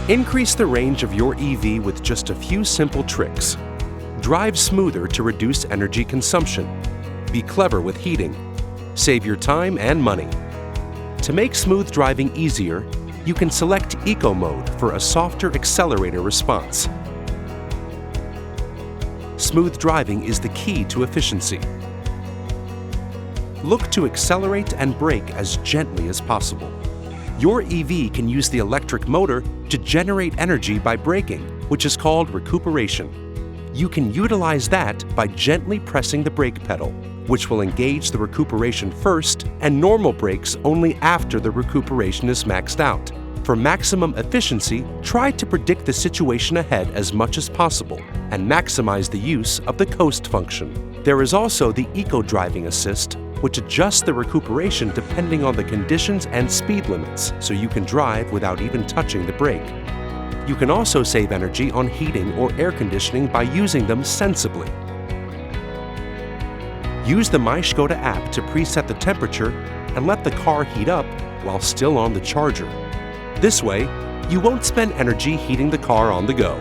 Increase the range of your EV with just a few simple tricks. Drive smoother to reduce energy consumption. Be clever with heating. Save your time and money. To make smooth driving easier, you can select Eco Mode for a softer accelerator response. Smooth driving is the key to efficiency. Look to accelerate and brake as gently as possible. Your EV can use the electric motor to generate energy by braking, which is called recuperation. You can utilize that by gently pressing the brake pedal, which will engage the recuperation first and normal brakes only after the recuperation is maxed out. For maximum efficiency, try to predict the situation ahead as much as possible and maximize the use of the coast function. There is also the Eco Driving Assist, which adjusts the recuperation depending on the conditions and speed limits, so you can drive without even touching the brake. You can also save energy on heating or air conditioning by using them sensibly. Use the My Škoda app to preset the temperature and let the car heat up while still on the charger. This way, you won't spend energy heating the car on the go.